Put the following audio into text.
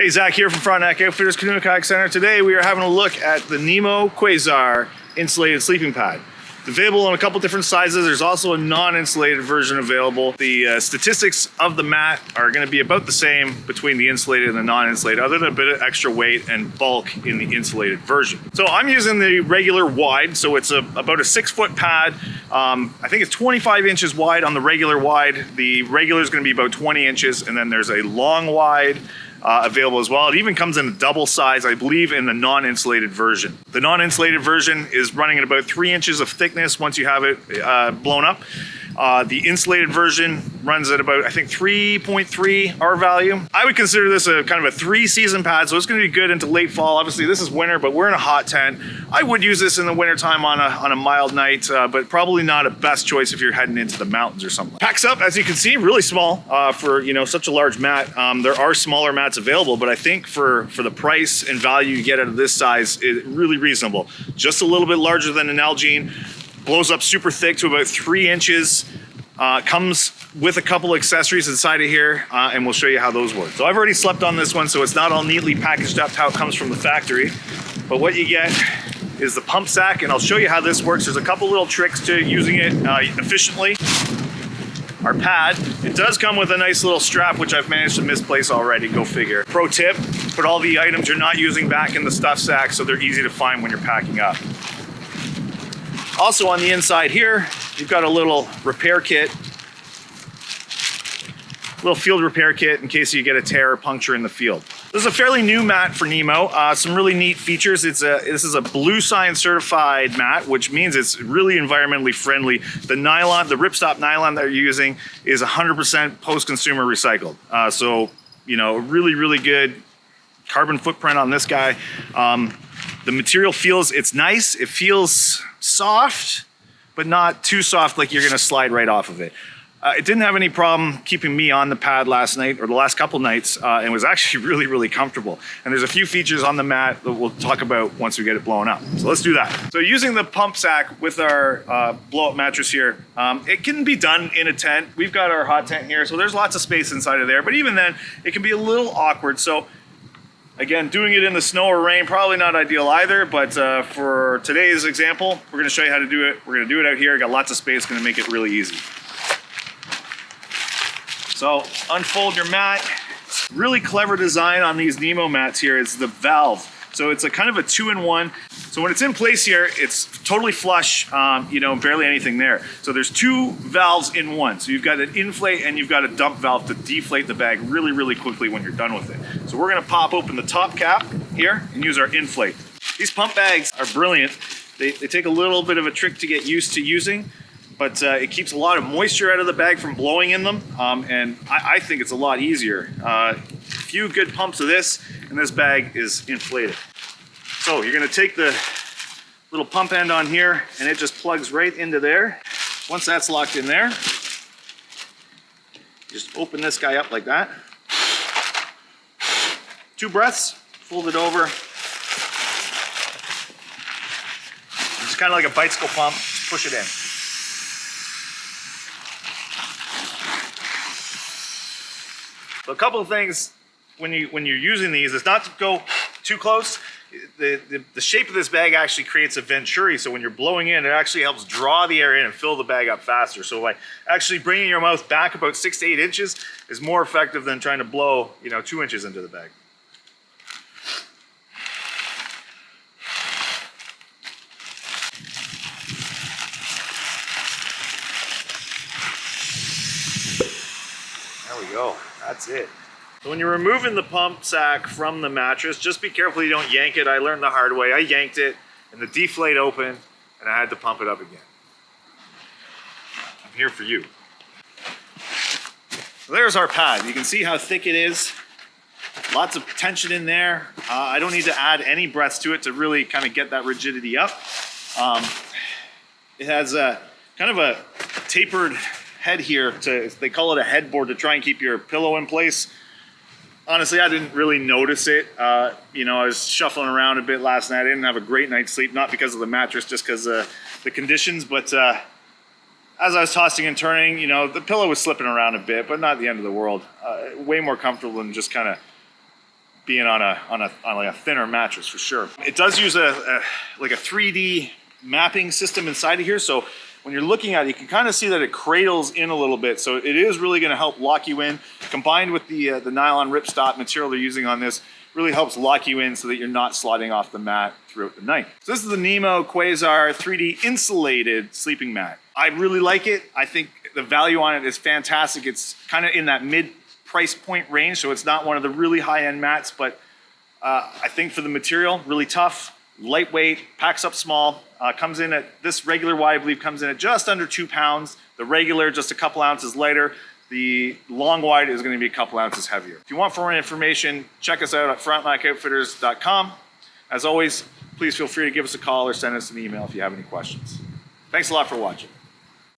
Hey, Zach here from Frontenac Outfitters Canoe and Kayak Center. Today we are having a look at the Nemo Quasar insulated sleeping pad. It's available in a couple different sizes. There's also a non-insulated version available. The statistics of the mat are going to be about the same between the insulated and the non-insulated, other than a bit of extra weight and bulk in the insulated version. So I'm using the regular wide, so it's about a 6-foot pad. I think it's 25 inches wide on the regular wide. The regular is going to be about 20 inches, and then there's a long wide available as well. It even comes in a double size, I believe, in the non-insulated version. The non-insulated version is running at about 3 inches of thickness once you have it blown up. The insulated version runs at about, I think, 3.3 R value. I would consider this a kind of a 3-season pad, so it's going to be good into late fall. Obviously, this is winter, but we're in a hot tent. I would use this in the wintertime on a mild night, but probably not a best choice if you're heading into the mountains or something. Packs up, as you can see, really small for such a large mat. There are smaller mats available, but I think for the price and value you get out of this size, it's really reasonable. Just a little bit larger than an Algene. Blows up super thick to about 3 inches. Comes with a couple accessories inside of here, and we'll show you how those work. So I've already slept on this one, so it's not all neatly packaged up how it comes from the factory. But what you get is the pump sack, and I'll show you how this works. There's a couple little tricks to using it efficiently. Our pad, it does come with a nice little strap, which I've managed to misplace already, go figure. Pro tip, put all the items you're not using back in the stuff sack so they're easy to find when you're packing up. Also on the inside here, you've got a little repair kit, little field repair kit in case you get a tear or puncture in the field. This is a fairly new mat for Nemo. Some really neat features. This is a Blue Science certified mat, which means it's really environmentally friendly. The nylon, the ripstop nylon that you're using is 100% post-consumer recycled. So, really, really good carbon footprint on this guy. The material it's nice. It feels soft, but not too soft like you're gonna slide right off of it. It didn't have any problem keeping me on the pad last night or the last couple nights, and was actually really, really comfortable. And there's a few features on the mat that we'll talk about once we get it blown up. So let's do that. So using the pump sack with our blow-up mattress here, it can be done in a tent. We've got our hot tent here, so there's lots of space inside of there, but even then, it can be a little awkward. So again, doing it in the snow or rain, probably not ideal either, but for today's example, we're gonna show you how to do it. We're gonna do it out here. Got lots of space, gonna make it really easy. So unfold your mat. Really clever design on these Nemo mats here is the valve. So it's a kind of a 2-in-1. So when it's in place here, it's totally flush, barely anything there. So there's 2 valves in one. So you've got an inflate and you've got a dump valve to deflate the bag really, really quickly when you're done with it. So we're gonna pop open the top cap here and use our inflate. These pump bags are brilliant. They take a little bit of a trick to get used to using, but it keeps a lot of moisture out of the bag from blowing in them. And I think it's a lot easier. A few good pumps of this and this bag is inflated. So you're gonna take the little pump end on here and it just plugs right into there. Once that's locked in there, just open this guy up like that. 2 breaths, fold it over. It's kind of like a bicycle pump, just push it in. So a couple of things when you're using these is not to go too close. The shape of this bag actually creates a venturi, so when you're blowing in, it actually helps draw the air in and fill the bag up faster. So by actually bringing your mouth back about 6 to 8 inches is more effective than trying to blow 2 inches into the bag. There we go. That's it. So when you're removing the pump sack from the mattress, just be careful you don't yank it. I learned the hard way. I yanked it and the deflate opened and I had to pump it up again. I'm here for you. So there's our pad. You can see how thick it is. Lots of tension in there. I don't need to add any breaths to it to really kind of get that rigidity up. It has a kind of a tapered head here. They call it a headboard to try and keep your pillow in place. Honestly, I didn't really notice it. I was shuffling around a bit last night. I didn't have a great night's sleep, not because of the mattress, just because of the conditions. But as I was tossing and turning, the pillow was slipping around a bit, but not the end of the world. Way more comfortable than just kind of being on like a thinner mattress for sure. It does use like a 3D mapping system inside of here, so when you're looking at it, you can kind of see that it cradles in a little bit, so it is really going to help lock you in. Combined with the nylon ripstop material they're using on this, really helps lock you in so that you're not sliding off the mat throughout the night. So this is the Nemo Quasar 3D insulated sleeping mat. I really like it. I think the value on it is fantastic. It's kind of in that mid price point range, so it's not one of the really high-end mats, but I think for the material, really tough, lightweight, packs up small, comes in at, this regular wide I believe comes in at just under 2 pounds. The regular just a couple ounces lighter. The long wide is going to be a couple ounces heavier. If you want more information, check us out at frontnacoutfitters.com. As always, please feel free to give us a call or send us an email if you have any questions. Thanks a lot for watching.